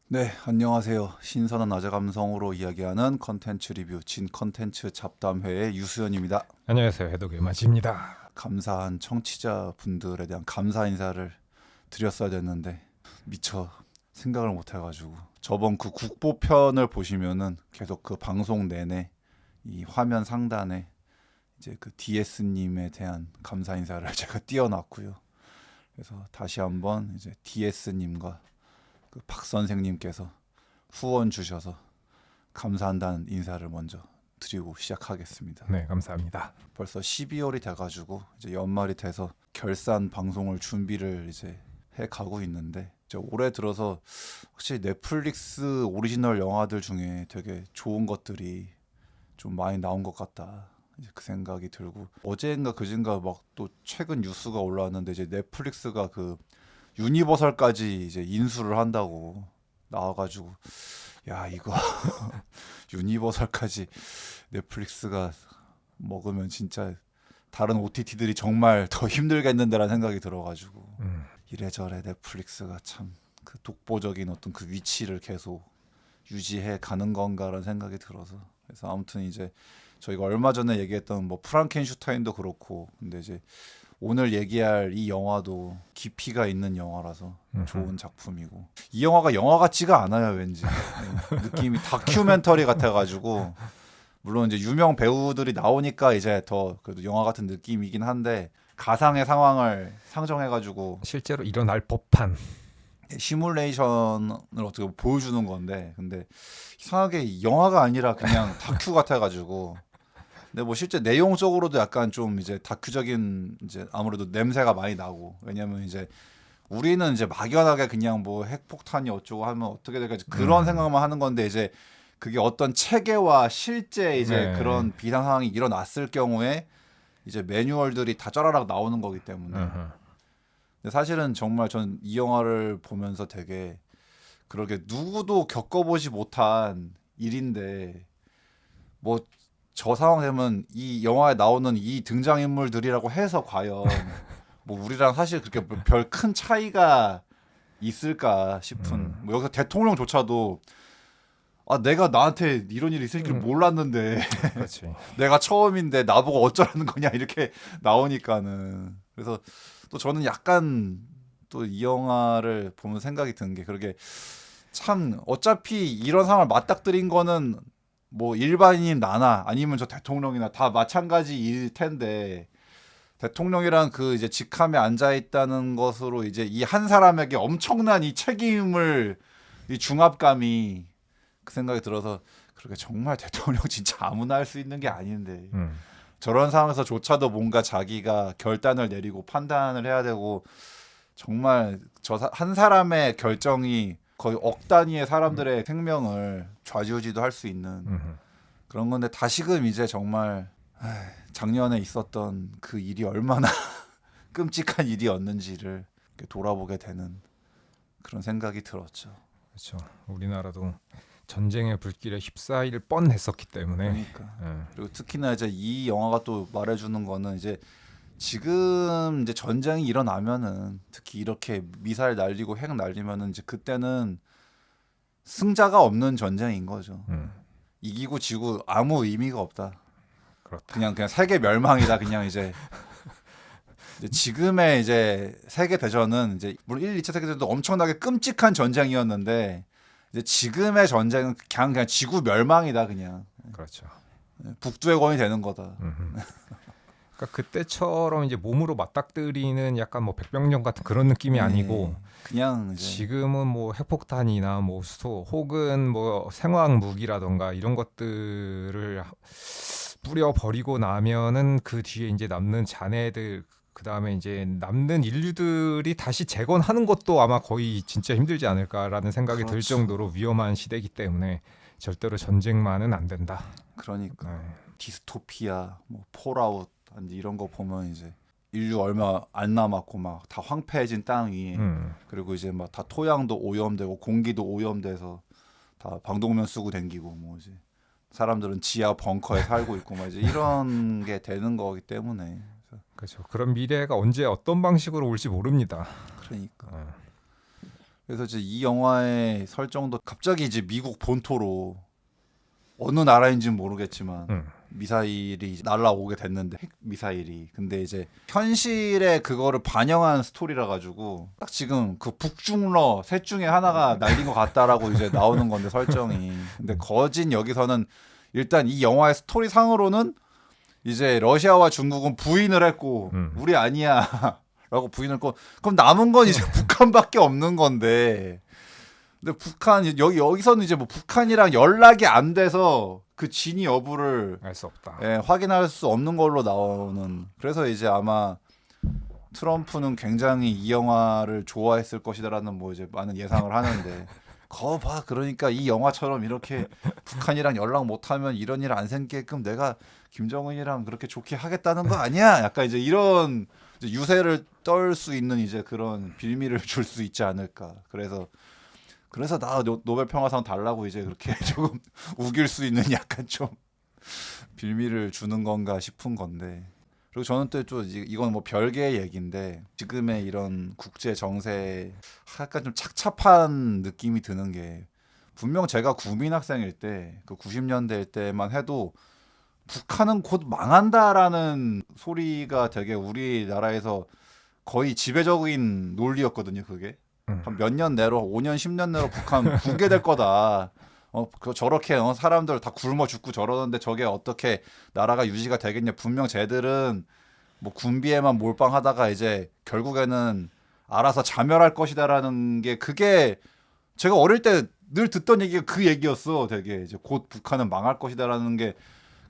네, 안녕하세요. 신선한 아재 감성으로 이야기하는 컨텐츠 리뷰 진 컨텐츠 잡담회의 유수연입니다. 안녕하세요. 해독의 맞입니다. 감사한 청취자분들에 대한 감사 인사를 드렸어야 됐는데 미처 생각을 못 해가지고 저번 그 국보편을 보시면은 계속 그 방송 내내 이 화면 상단에 이제 그 DS님에 대한 감사 인사를 제가 띄워놨고요. 그래서 다시 한번 이제 DS님과 그 박 선생님께서 후원 주셔서 감사한다는 인사를 먼저 드리고 시작하겠습니다. 네, 감사합니다. 벌써 12월이 돼가지고 이제 연말이 돼서 결산 방송을 준비를 이제 해 가고 있는데 이제 올해 들어서 확실히 넷플릭스 오리지널 영화들 중에 되게 좋은 것들이 좀 많이 나온 것 같다. 이제 그 생각이 들고 어제인가 그젠가 막 또 최근 뉴스가 올라왔는데 이제 넷플릭스가 그 유니버설까지 이제 인수를 한다고 나와가지고 야 이거 유니버설까지 넷플릭스가 먹으면 진짜 다른 OTT들이 정말 더 힘들겠는데라는 생각이 들어가지고 음, 이래저래 넷플릭스가 참 그 독보적인 어떤 그 위치를 계속 유지해 가는 건가라는 생각이 들어서 그래서 아무튼 이제 저희가 얼마 전에 얘기했던 뭐 프랑켄슈타인도 그렇고 근데 이제 오늘 얘기할 이 영화도 깊이가 있는 영화라서 좋은 작품이고 이 영화가 영화 같지가 않아요 왠지 느낌이 다큐멘터리 같아가지고 물론 이제 유명 배우들이 나오니까 이제 더 그래도 영화 같은 느낌이긴 한데 가상의 상황을 상정해가지고 실제로 일어날 법한. 시뮬레이션을 어떻게 보여주는 건데 근데 이상하게 영화가 아니라 그냥 다큐 같아가지고 근데 뭐 실제 내용적으로도 약간 좀 이제 다큐적인 이제 아무래도 냄새가 많이 나고 왜냐면 이제 우리는 이제 막연하게 그냥 뭐 핵폭탄이 어쩌고 하면 어떻게 될까 그런 생각만 하는 건데 이제 그게 어떤 체계와 실제 이제 네. 그런 비상 상황이 일어났을 경우에 이제 매뉴얼들이 다 쩌라락 나오는 거기 때문에 으흠. 근데 사실은 정말 전 이 영화를 보면서 되게 그렇게 누구도 겪어보지 못한 일인데 뭐 저 상황 되면 이 영화에 나오는 이 등장인물들이라고 해서 과연 뭐 우리랑 사실 그렇게 별 큰 차이가 있을까 싶은 음, 뭐 여기서 대통령조차도 아 내가 나한테 이런 일이 있을 줄 음, 몰랐는데 그렇지. 내가 처음인데 나보고 어쩌라는 거냐 이렇게 나오니까는 그래서 또 저는 약간 또 이 영화를 보면 생각이 든 게 그러게 참 어차피 이런 상황을 맞닥뜨린 거는 뭐 일반인 나나 아니면 저 대통령이나 다 마찬가지일 텐데 대통령이란 그 이제 직함에 앉아 있다는 것으로 이제 이 한 사람에게 엄청난 이 책임을 이 중압감이 그 생각이 들어서 그렇게 정말 대통령 진짜 아무나 할 수 있는 게 아닌데 음, 저런 상황에서조차도 뭔가 자기가 결단을 내리고 판단을 해야 되고 정말 저 한 사람의 결정이 거의 억 단위의 음, 사람들의 생명을 좌지우지도 할 수 있는 음, 그런 건데 다시금 이제 정말 작년에 있었던 그 일이 얼마나 끔찍한 일이었는지를 이렇게 돌아보게 되는 그런 생각이 들었죠. 그렇죠. 우리나라도 전쟁의 불길에 휩싸일 뻔했었기 때문에. 그러니까 음, 그리고 특히나 이제 이 영화가 또 말해주는 거는 이제 지금 이제 전쟁이 일어나면은 특히 이렇게 미사일 날리고 핵 날리면은 이제 그때는 승자가 없는 전쟁인 거죠. 음, 이기고 지고 아무 의미가 없다. 그렇다. 그냥 세계 멸망이다. 그냥 이제 근데 지금의 이제 세계 대전은 이제 물론 1, 2차 세계 대전도 엄청나게 끔찍한 전쟁이었는데 이제 지금의 전쟁은 그냥 지구 멸망이다. 그냥 그렇죠. 북두의 권이 되는 거다. 그러니까 그때처럼 이제 몸으로 맞닥뜨리는 약간 뭐 백병전 같은 그런 느낌이 아니고, 예, 그냥 이제 지금은 뭐 핵폭탄이나 뭐 수소 혹은 뭐 생화학 무기라던가 이런 것들을 뿌려 버리고 나면은 그 뒤에 이제 남는 잔해들, 그 다음에 이제 남는 인류들이 다시 재건하는 것도 아마 거의 진짜 힘들지 않을까라는 생각이 들 정도로 그렇죠. 위험한 시대이기 때문에 절대로 전쟁만은 안 된다. 그러니까 네. 디스토피아, 뭐 폴아웃 이제 이런 거 보면 이제 인류 얼마 안 남았고 막 다 황폐해진 땅 위에 음, 그리고 이제 막 다 토양도 오염되고 공기도 오염돼서 다 방독면 쓰고 댕기고 뭐 이제 사람들은 지하 벙커에 살고 있고 막 이제 이런 게 되는 거기 때문에 그래서 그렇죠. 그런 미래가 언제 어떤 방식으로 올지 모릅니다. 그러니까 어, 그래서 이제 이 영화의 설정도 갑자기 이제 미국 본토로 어느 나라인지는 모르겠지만 미사일이 이제 날라오게 됐는데 핵 미사일이 근데 이제 현실에 그거를 반영한 스토리라 가지고 딱 지금 그 북중러 셋 중에 하나가 날린 것 같다라고 이제 나오는 건데 설정이 근데 거진 여기서는 일단 이 영화의 스토리 상으로는 이제 러시아와 중국은 부인을 했고 우리 아니야 라고 부인을 했고 그럼 남은 건 이제 북한밖에 없는 건데 근데 북한 여기서는 이제 뭐 북한이랑 연락이 안 돼서 그 진위 여부를 알 수 없다. 예, 확인할 수 없는 걸로 나오는 그래서 이제 아마 트럼프는 굉장히 이 영화를 좋아했을 것이다라는 뭐 이제 많은 예상을 하는데 거 봐 그러니까 이 영화처럼 이렇게 북한이랑 연락 못하면 이런 일 안 생기게끔 내가 김정은이랑 그렇게 좋게 하겠다는 거 아니야? 약간 이제 이런 이제 유세를 떨 수 있는 이제 그런 빌미를 줄 수 있지 않을까. 그래서 나 노벨 평화상 달라고 이제 그렇게 조금 우길 수 있는 약간 좀 빌미를 주는 건가 싶은 건데. 그리고 저는 또 이건 뭐 별개의 얘기인데 지금의 이런 국제 정세 약간 좀 착잡한 느낌이 드는 게 분명 제가 국민학생일 때 그 90년대일 때만 해도 북한은 곧 망한다라는 소리가 되게 우리나라에서 거의 지배적인 논리였거든요. 그게 한 몇 년 내로 5년 10년 내로 북한 붕괴될 거다. 저렇게 사람들 다 굶어 죽고 저러는데 저게 어떻게 나라가 유지가 되겠냐. 분명 쟤들은 뭐 군비에만 몰빵하다가 이제 결국에는 알아서 자멸할 것이다라는 게 그게 제가 어릴 때 늘 듣던 얘기가 그 얘기였어. 되게 이제 곧 북한은 망할 것이다라는 게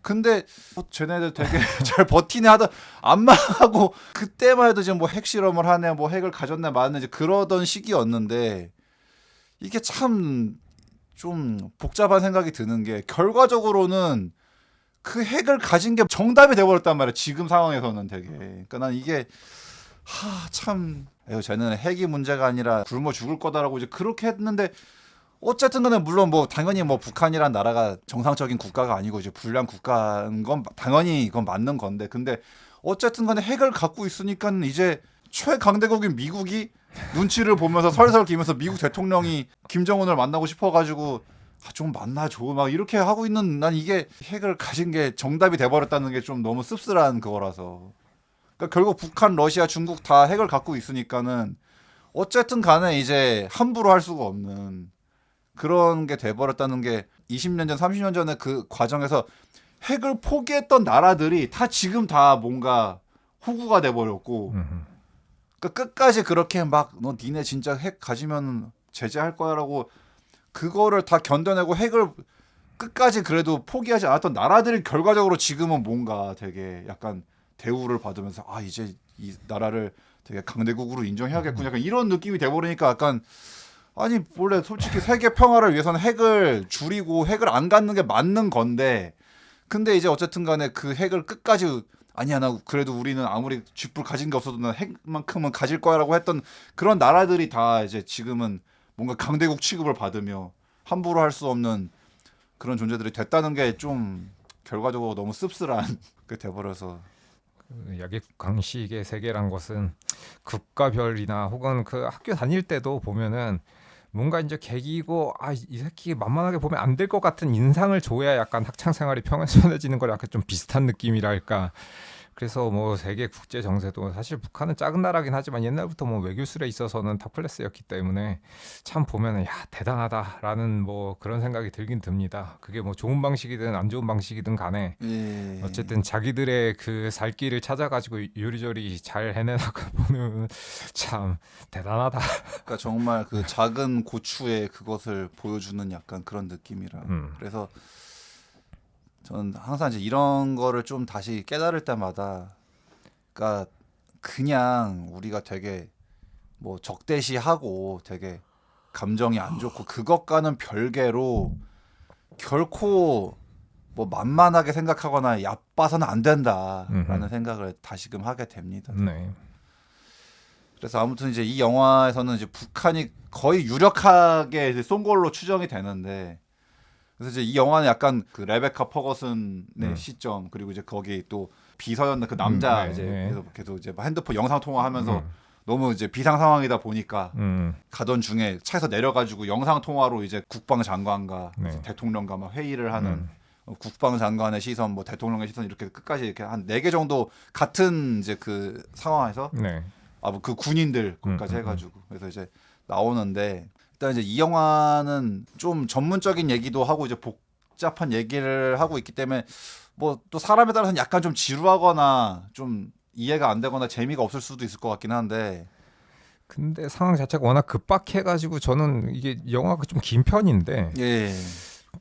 근데 쟤네들 되게 잘 버티네 하다 안 망하고 그때만 해도 지금 뭐 핵실험을 하네 뭐 핵을 가졌네 마네 이제 그러던 시기였는데 이게 참 좀 복잡한 생각이 드는 게 결과적으로는 그 핵을 가진 게 정답이 돼버렸단 말이야 지금 상황에서는 되게 그러니까 난 이게 참 쟤는 핵이 문제가 아니라 굶어 죽을 거다라고 이제 그렇게 했는데 어쨌든 간에 물론 뭐 당연히 뭐 북한이란 나라가 정상적인 국가가 아니고 이제 불량 국가인 건 당연히 이건 맞는 건데 근데 어쨌든 간에 핵을 갖고 있으니까 이제 최강대국인 미국이 눈치를 보면서 설설 기면서 미국 대통령이 김정은을 만나고 싶어가지고 좀 만나줘 막 이렇게 하고 있는 난 이게 핵을 가진 게 정답이 돼버렸다는 게 좀 너무 씁쓸한 그거라서 그러니까 결국 북한, 러시아, 중국 다 핵을 갖고 있으니까는 어쨌든 간에 이제 함부로 할 수가 없는 그런 게 돼버렸다는 게 20년 전, 30년 전에 그 과정에서 핵을 포기했던 나라들이 다 지금 다 뭔가 호구가 돼버렸고 그러니까 끝까지 그렇게 막 너 니네 진짜 핵 가지면 제재할 거야라고 그거를 다 견뎌내고 핵을 끝까지 그래도 포기하지 않았던 나라들이 결과적으로 지금은 뭔가 되게 약간 대우를 받으면서 이제 이 나라를 되게 강대국으로 인정해야겠구나 약간 이런 느낌이 돼버리니까 약간 아니 원래 솔직히 세계 평화를 위해서는 핵을 줄이고 핵을 안 갖는 게 맞는 건데 근데 이제 어쨌든 간에 그 핵을 끝까지 아니야 나 그래도 우리는 아무리 쥐뿔 가진 게 없어도 난 핵만큼은 가질 거야라고 했던 그런 나라들이 다 이제 지금은 뭔가 강대국 취급을 받으며 함부로 할 수 없는 그런 존재들이 됐다는 게 좀 결과적으로 너무 씁쓸한 게 돼버려서 약육강식의 세계란 것은 국가별이나 혹은 그 학교 다닐 때도 보면은 뭔가 이제 계기고 이 새끼 만만하게 보면 안 될 것 같은 인상을 줘야 약간 학창 생활이 평안해지는 걸 약간 좀 비슷한 느낌이랄까. 그래서 뭐 세계 국제 정세도 사실 북한은 작은 나라긴 하지만 옛날부터 뭐 외교술에 있어서는 탑클래스였기 때문에 참 보면은 야 대단하다라는 뭐 그런 생각이 들긴 듭니다. 그게 뭐 좋은 방식이든 안 좋은 방식이든 간에 어쨌든 자기들의 그 살 길을 찾아가지고 요리조리 잘 해내나가 보면 참 대단하다. 그러니까 정말 그 작은 고추의 그것을 보여주는 약간 그런 느낌이라 그래서 저는 항상 이제 이런 거를 좀 다시 깨달을 때마다 그러니까 그냥 우리가 되게 뭐 적대시하고 되게 감정이 안 좋고 그것과는 별개로 결코 뭐 만만하게 생각하거나 얕봐서는 안 된다라는 생각을 다시금 하게 됩니다. 네. 그래서 아무튼 이제 이 영화에서는 이제 북한이 거의 유력하게 이제 쏜 걸로 추정이 되는데 그래서 이제 이 영화는 약간 그 레베카 퍼거슨의 시점 그리고 이제 거기 또 비서였던 그 남자 네, 이제 네. 계속 이제 핸드폰 영상 통화하면서 너무 이제 비상 상황이다 보니까 음. 가던 중에 차에서 내려가지고 영상 통화로 이제 국방장관과 네. 이제 대통령과 막 회의를 하는 음. 국방장관의 시선, 뭐 대통령의 시선 이렇게 끝까지 이렇게 한 4개 정도 같은 이제 그 상황에서 네. 뭐 그 군인들 것까지 음. 해가지고 그래서 이제 나오는데 일단 이제 이 영화는 좀 전문적인 얘기도 하고 이제 복잡한 얘기를 하고 있기 때문에 뭐 또 사람에 따라서는 약간 좀 지루하거나 좀 이해가 안 되거나 재미가 없을 수도 있을 것 같긴 한데 근데 상황 자체가 워낙 급박해가지고 저는 이게 영화가 좀 긴 편인데 예.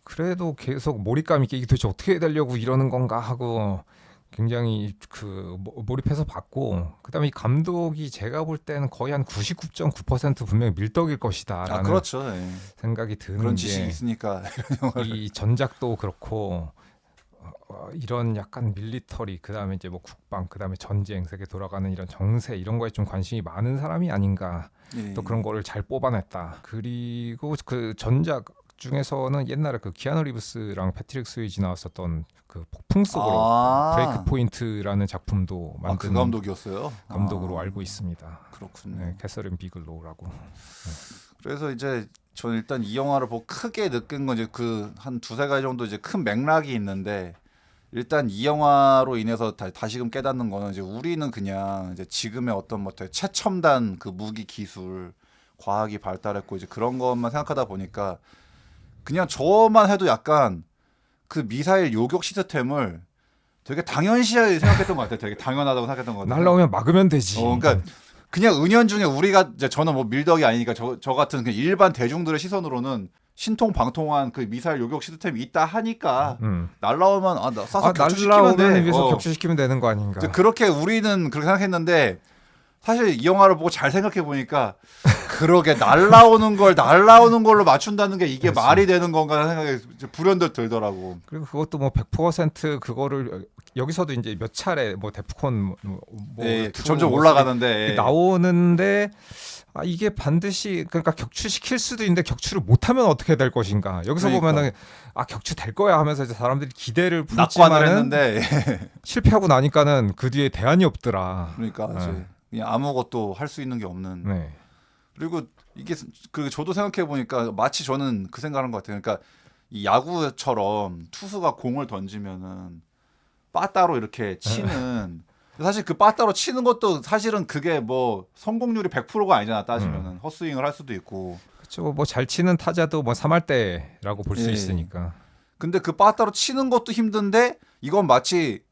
그래도 계속 몰입감 있게 이게 도대체 어떻게 되려고 이러는 건가 하고 굉장히 그 몰입해서 봤고 그다음에 이 감독이 제가 볼 때는 거의 한 99.9% 분명히 밀떡일 것이다라는 그렇죠. 예. 생각이 드는 그런 게 지식이 있으니까 이 전작도 그렇고 이런 약간 밀리터리 그다음에 이제 뭐 국방 그다음에 전쟁 세계 돌아가는 이런 정세 이런 거에 좀 관심이 많은 사람이 아닌가 예. 또 그런 거를 잘 뽑아냈다. 그리고 그 전작 중에서는 옛날에 그 키아누 리브스랑 패트릭 스위지 나왔었던 그 폭풍 속으로 브레이크 포인트라는 작품도 그 만든 감독이었어요. 감독으로 알고 있습니다. 그렇군요. 네, 캐서린 비글로우라고. 그래서 이제 저는 일단 이 영화를 보고 크게 느낀 건 이제 그 한 두세 가지 정도 이제 큰 맥락이 있는데 일단 이 영화로 인해서 다시금 깨닫는 거는 이제 우리는 그냥 이제 지금의 어떤 뭐 되게 최첨단 그 무기 기술 과학이 발달했고 이제 그런 것만 생각하다 보니까 그냥 저만 해도 약간 그 미사일 요격 시스템을 되게 당연시하게 생각했던 것 같아요. 되게 당연하다고 생각했던 것 같아요. 날라오면 막으면 되지. 그러니까 그냥 은연중에 우리가 이제 저는 뭐 밀덕이 아니니까 저 같은 그냥 일반 대중들의 시선으로는 신통방통한 그 미사일 요격 시스템이 있다 하니까 날라오면 나 쏴서 격추시키면 돼. 날라오면 위해서 격추시키면 되는 거 아닌가. 그렇게 우리는 그렇게 생각했는데 사실 이 영화를 보고 잘 생각해 보니까 그러게 날라오는 걸로 맞춘다는 게 이게 그렇지. 말이 되는 건가 하는 생각이 불현듯 들더라고. 그리고 그것도 뭐 100% 그거를 여기서도 이제 몇 차례 뭐 데프콘 네, 투, 점점 뭐 올라가는데 나오는데 이게 반드시 그러니까 격추시킬 수도 있는데 격추를 못하면 어떻게 될 것인가. 여기서 그러니까. 보면은 격추 될 거야 하면서 이제 사람들이 기대를 낙관을 품지만은 했는데 실패하고 나니까는 그 뒤에 대안이 없더라. 그러니까 네. 이제 그냥 아무것도 할 수 있는 게 없는. 네. 그리고 이게 그 저도 생각해 보니까 마치 저는 그 생각하는 것 같아요. 그러니까 이 야구처럼 투수가 공을 던지면은 빠따로 이렇게 치는 사실 그 빠따로 치는 것도 사실은 그게 뭐 성공률이 100%가 아니잖아 따지면은 헛스윙을 할 수도 있고. 그렇죠. 뭐 잘 치는 타자도 뭐 3할 때라고 볼 수 예. 있으니까. 근데 그 빠따로 치는 것도 힘든데 이건 마치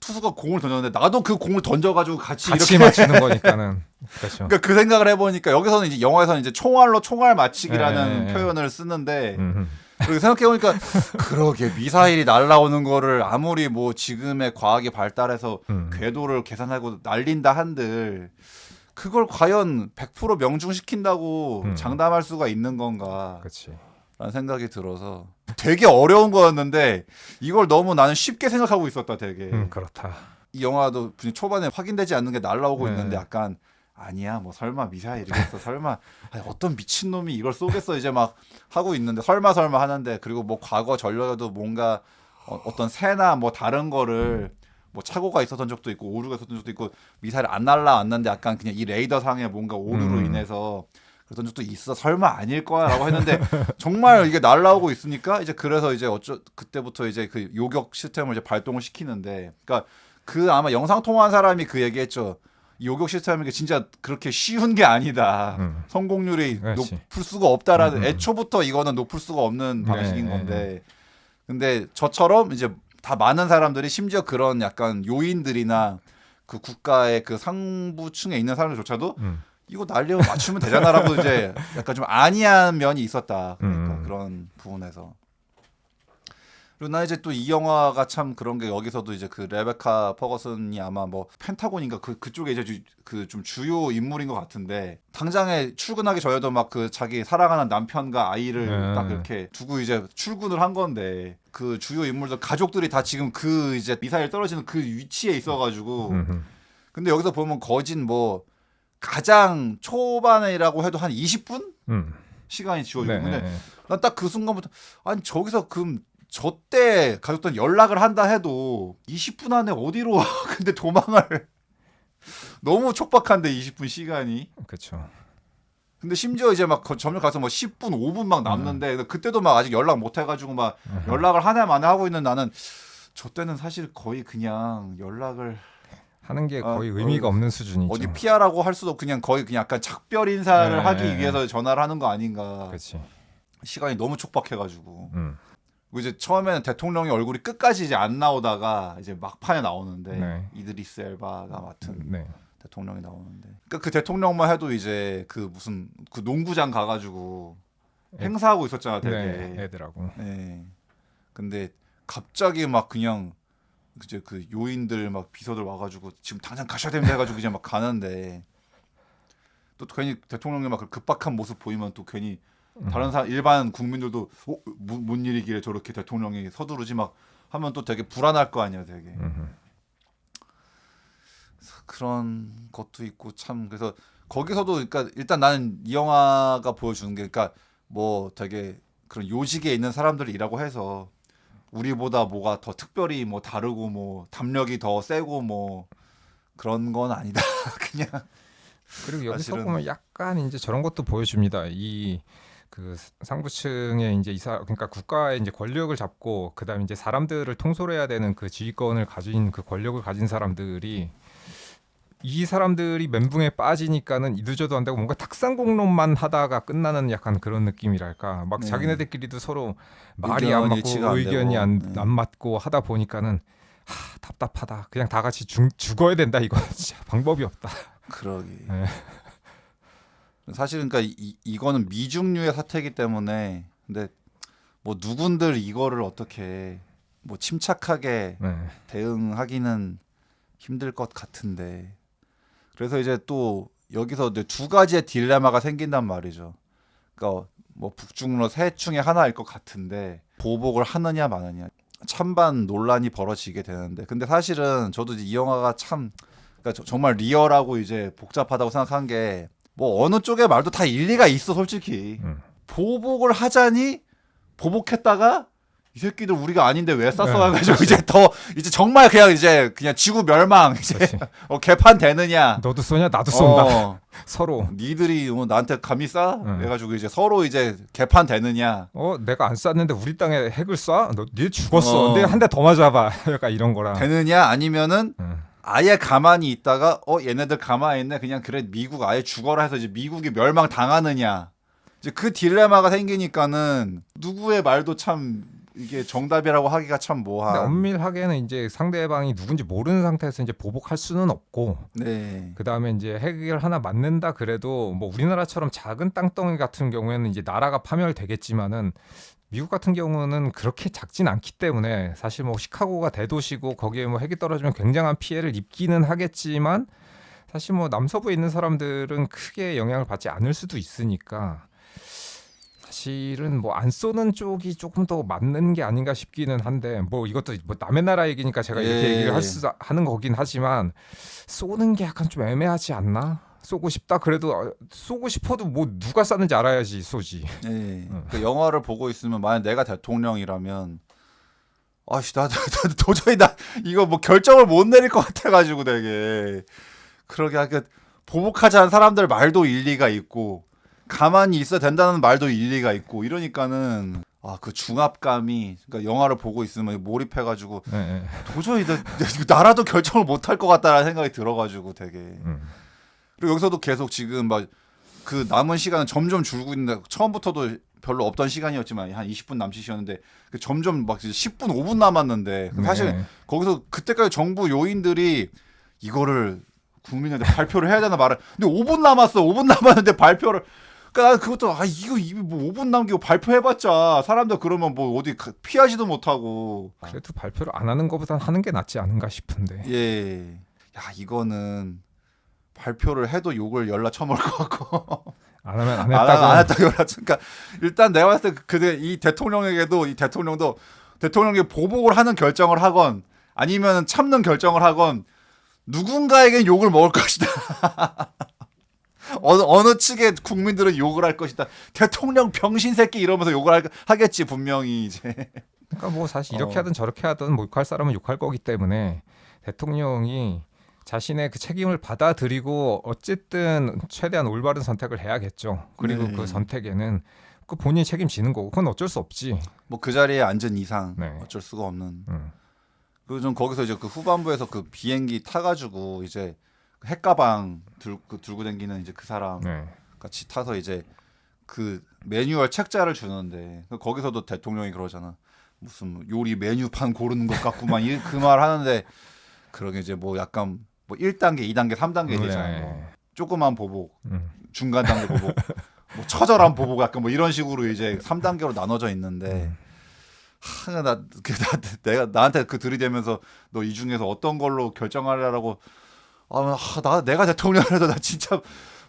투수가 공을 던졌는데 나도 그 공을 던져가지고 같이 이렇게 맞추는 거니까는. 그렇죠. 그러니까 그 생각을 해보니까 여기서는 이제 영화에서는 이제 총알로 총알 맞추기라는 예. 표현을 쓰는데 음. 그리고 생각해보니까 그러게 미사일이 날라오는 거를 아무리 뭐 지금의 과학이 발달해서 궤도를 계산하고 날린다 한들 그걸 과연 100% 명중시킨다고 장담할 수가 있는 건가 그렇지. 라는 생각이 들어서 되게 어려운 거였는데 이걸 너무 나는 쉽게 생각하고 있었다 되게. 그렇다. 이 영화도 초반에 확인되지 않는 게 날라오고 네. 있는데 약간 아니야 뭐 설마 미사일이겠어 설마 어떤 미친놈이 이걸 쏘겠어 이제 막 하고 있는데 설마 하는데 그리고 뭐 과거 전력에도 뭔가 어떤 새나 뭐 다른 거를 뭐 착오가 있었던 적도 있고 오류가 있었던 적도 있고 미사일 안 날라왔는데 약간 그냥 이 레이더 상에 뭔가 오류로 인해서 그랬던 적도 있어 설마 아닐 거야라고 했는데 정말 이게 날라오고 있으니까 이제 그래서 이제 그때부터 이제 그 요격 시스템을 이제 발동을 시키는데 그러니까 그 아마 영상 통화한 사람이 그 얘기했죠. 이 요격 시스템이 진짜 그렇게 쉬운 게 아니다. 성공률이 그렇지. 높을 수가 없다라는 애초부터 이거는 높을 수가 없는 방식인 건데 근데 저처럼 이제 다 많은 사람들이 심지어 그런 약간 요인들이나 그 국가의 그 상부층에 있는 사람들조차도 이거 날리면 맞추면 되잖아라고 이제 약간 좀 안이한 면이 있었다. 그러니까 그런 부분에서. 그리고 나 이제 또 이 영화가 참 그런 게 여기서도 이제 그 레베카 퍼거슨이 아마 뭐 펜타곤인가 그쪽에 이제 그 좀 주요 인물인 것 같은데 당장에 출근하기 전에도 막 그 자기 사랑하는 남편과 아이를 딱 이렇게 두고 이제 출근을 한 건데 그 주요 인물들 가족들이 다 지금 그 이제 미사일 떨어지는 그 위치에 있어가지고 근데 여기서 보면 거진 뭐 가장 초반이라고 해도 한 20분 시간이 지워지고 근데 난 딱 그 순간부터 아니 저기서 저때 가족들 연락을 한다 해도 20분 안에 어디로 와? 근데 도망을 너무 촉박한데 20분 시간이. 그렇죠. 근데 심지어 이제 막 점점 가서 뭐 10분, 5분 막 남는데 그때도 막 아직 연락 못 해가지고 막 연락을 한 해 만에 하고 있는 나는 저 때는 사실 거의 그냥 연락을 하는 게 거의 어, 의미가 없는 수준이죠. 어디 피하라고 할 수도 그냥 거의 그냥 약간 작별 인사를 네, 하기 네, 위해서 전화를 하는 거 아닌가. 그렇지. 시간이 너무 촉박해가지고. 음. 그리고 이제 처음에는 대통령의 얼굴이 끝까지 이제 안 나오다가 이제 막판에 나오는데 네. 이드리스 엘바가 맡은 네. 대통령이 나오는데 그러니까 그 대통령만 해도 이제 그 무슨 그 농구장 가가지고 행사하고 있었잖아 되게. 네. 애들하고. 네. 근데 갑자기 막 그냥 이제 그 요인들 막 비서들 와가지고 지금 당장 가셔야 됩니다 해가지고 그냥 막 가는데 또 괜히 대통령이 막 그 급박한 모습 보이면 또 괜히 다른 사람 일반 국민들도 뭔 일이길래 저렇게 대통령이 서두르지 막 하면 또 되게 불안할 거 아니야 되게. 그런 것도 있고 참 그래서 거기서도 그러니까 일단 나는 이 영화가 보여주는 게 그러니까 뭐 되게 그런 요직에 있는 사람들이라고 해서 우리보다 뭐가 더 특별히 뭐 다르고 뭐 담력이 더 세고 뭐 그런 건 아니다. 그냥 그리고 여기서 사실은- 보면 약간 이제 저런 것도 보여줍니다. 이 그 상부층의 이제 그러니까 국가의 이제 권력을 잡고 그다음에 이제 사람들을 통솔해야 되는 그 지휘권을 가진 그 권력을 가진 사람들이 이 사람들이 멘붕에 빠지니까는 늦어도 안 되고 뭔가 탁상공론만 하다가 끝나는 약간 그런 느낌이랄까. 막 네. 자기네들끼리도 서로 말이 안 의견 맞고 일치가 안 의견이 되고. 안 네. 맞고 하다 보니까는 답답하다. 그냥 다 같이 죽어야 된다 이거 진짜 방법이 없다. 그러기. 네. 사실 그러니까 이거는 미중류의 사태이기 때문에 근데 뭐 누군들 이거를 어떻게 뭐 침착하게 네. 대응하기는 힘들 것 같은데 그래서 이제 또 여기서 이제 두 가지의 딜레마가 생긴단 말이죠. 그러니까 뭐 북중러 셋 중에 하나일 것 같은데 보복을 하느냐 마느냐 찬반 논란이 벌어지게 되는데 근데 사실은 저도 이제 이 영화가 참 그러니까 정말 리얼하고 이제 복잡하다고 생각한 게 뭐 어느 쪽의 말도 다 일리가 있어 솔직히. 보복을 하자니 보복했다가 이 새끼들 우리가 아닌데 왜 쐈어 네, 해가지고 이제 정말 그냥 지구 멸망 이제 그렇지. 개판 되느냐. 너도 쏘냐 나도 쏜다. 서로. 니들이 나한테 감히 쏴? 응. 그래가지고 이제 서로 이제 개판 되느냐. 내가 안 쐈는데 우리 땅에 핵을 쏴? 네 죽었어. 어. 근데 한 대 더 맞아봐. 약간 이런 거라. 되느냐 아니면은 응. 아예 가만히 있다가 얘네들 가만히 있네 그냥 그래 미국 아예 죽어라 해서 이제 미국이 멸망 당하느냐. 이제 그 딜레마가 생기니까는 누구의 말도 참 이게 정답이라고 하기가 참 근데 뭐한. 엄밀하게는 이제 상대방이 누군지 모르는 상태에서 이제 보복할 수는 없고 네. 그 다음에 이제 핵을 하나 맞는다 그래도 뭐 우리나라처럼 작은 땅덩이 같은 경우에는 이제 나라가 파멸되겠지만은 미국 같은 경우는 그렇게 작진 않기 때문에 사실 뭐 시카고가 대도시고 거기에 뭐 핵이 떨어지면 굉장한 피해를 입기는 하겠지만 사실 뭐 남서부에 있는 사람들은 크게 영향을 받지 않을 수도 있으니까 사실은 뭐 안 쏘는 쪽이 조금 더 맞는 게 아닌가 싶기는 한데 뭐 이것도 뭐 남의 나라 얘기니까 제가 이렇게 예. 얘기를 하는 거긴 하지만 쏘는 게 약간 좀 애매하지 않나? 쏘고 싶다 그래도 쏘고 싶어도 뭐 누가 쐈는지 알아야지 쏘지. 네. 그 영화를 보고 있으면 만약 내가 대통령이라면 아씨 나 도저히 나 이거 뭐 결정을 못 내릴 것 같아가지고 되게 그러게 하게 보복하자는 사람들 말도 일리가 있고 가만히 있어야 된다는 말도 일리가 있고 이러니까는 그 중압감이 그러니까 영화를 보고 있으면 몰입해가지고 네. 도저히 나라도 결정을 못 할 것 같다라는 생각이 들어가지고 되게 그리고 여기서도 계속 지금 막 그 남은 시간은 점점 줄고 있는데 처음부터도 별로 없던 시간이었지만 한 20분 남짓이었는데 점점 막 10분 5분 남았는데 사실 네. 거기서 그때까지 정부 요인들이 이거를 국민한테 발표를 해야 되나 말을 근데 5분 남았어 5분 남았는데 발표를 그러니까 그것도 이거 뭐 5분 남기고 발표해봤자 사람들 그러면 뭐 어디 피하지도 못하고 그래도 발표를 안 하는 것보단 하는 게 낫지 않은가 싶은데. 예. 야 이거는 발표를 해도 욕을 열나 쳐먹을 것 같고 안 하면 안 안 했다고. 했다고 열나 그러니까 일단 내가 봤을 때 이 대통령에게도 이 대통령도 대통령이 보복을 하는 결정을 하건 아니면 참는 결정을 하건 누군가에겐 욕을 먹을 것이다. 어느 측의 국민들은 욕을 할 것이다. 대통령 병신 새끼 이러면서 욕을 하겠지 분명히 이제. 그러니까 뭐 사실 이렇게 하든 저렇게 하든 뭐 욕할 사람은 욕할 거기 때문에 대통령이 자신의 그 책임을 받아들이고 어쨌든 최대한 올바른 선택을 해야겠죠. 그리고 네. 그 선택에는 그 본인이 책임지는 거고 그건 어쩔 수 없지. 뭐 그 자리에 앉은 이상 네. 어쩔 수가 없는. 음. 그 좀 거기서 이제 그 후반부에서 그 비행기 타가지고 이제 핵가방 들고 다니는 이제 그 사람 네. 같이 타서 이제 그 매뉴얼 책자를 주는데 거기서도 대통령이 그러잖아. 무슨 요리 메뉴판 고르는 것 같구만 그 말 하는데 그러게 이제 뭐 약간 뭐 1단계, 2단계, 3단계 되잖아. 네. 뭐 조그만 보복, 음. 중간 단계 보복, 뭐 처절한 보복 약간 뭐 이런 식으로 이제 3단계로 나눠져 있는데 내가 나한테 그 들이대면서 너 이 중에서 어떤 걸로 결정하려고 내가 대통령이라도 나 진짜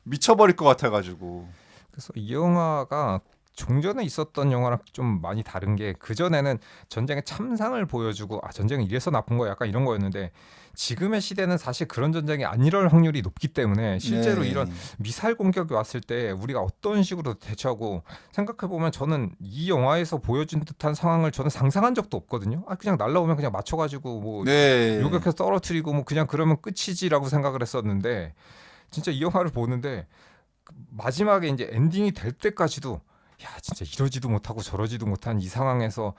미쳐버릴 것 같아가지고. 그래서 이 영화가 종전에 있었던 영화랑 좀 많이 다른 게 그전에는 전쟁의 참상을 보여주고 전쟁은 이래서 나쁜 거야 약간 이런 거였는데 지금의 시대는 사실 그런 전쟁이 안 일어날 확률이 높기 때문에 실제로 네. 이런 미사일 공격이 왔을 때 우리가 어떤 식으로 대처하고 생각해보면 저는 이 영화에서 보여준 듯한 상황을 저는 상상한 적도 없거든요. 그냥 날라오면 그냥 맞춰가지고 뭐 네. 요격해서 떨어뜨리고 뭐 그냥 그러면 끝이지라고 생각을 했었는데 진짜 이 영화를 보는데 마지막에 이제 엔딩이 될 때까지도 야 진짜 이러지도 못하고 저러지도 못한 이 상황에서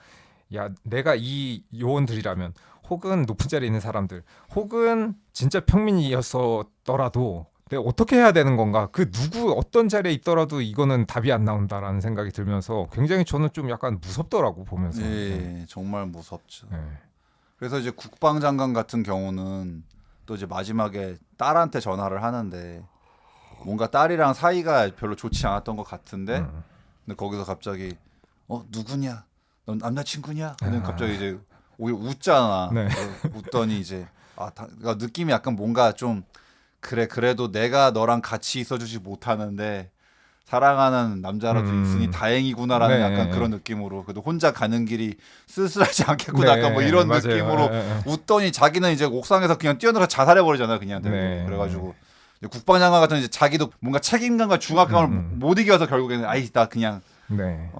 야 내가 이 요원들이라면 혹은 높은 자리에 있는 사람들 혹은 진짜 평민이었더라도 내가 어떻게 해야 되는 건가 그 누구 어떤 자리에 있더라도 이거는 답이 안 나온다라는 생각이 들면서 굉장히 저는 좀 약간 무섭더라고 보면서 네, 정말 무섭죠. 네. 그래서 이제 국방장관 같은 경우는 또 이제 마지막에 딸한테 전화를 하는데 뭔가 딸이랑 사이가 별로 좋지 않았던 것 같은데 근데 거기서 갑자기 누구냐? 넌 남자친구냐? 근데 갑자기 이제 오히려 웃잖아. 네. 웃더니 이제 그러니까 느낌이 약간 뭔가 좀 그래도 내가 너랑 같이 있어주지 못하는데 사랑하는 남자라도 있으니 다행이구나라는 네. 약간 그런 느낌으로 그래도 혼자 가는 길이 쓸쓸하지 않겠구나 네. 약간 뭐 이런 맞아요. 느낌으로 웃더니 자기는 이제 옥상에서 그냥 뛰어들어 자살해 버리잖아 그냥 네. 그래가지고 이제 국방장관 같은 이제 자기도 뭔가 책임감과 중압감을 못 이겨서 결국에는 나 그냥 네.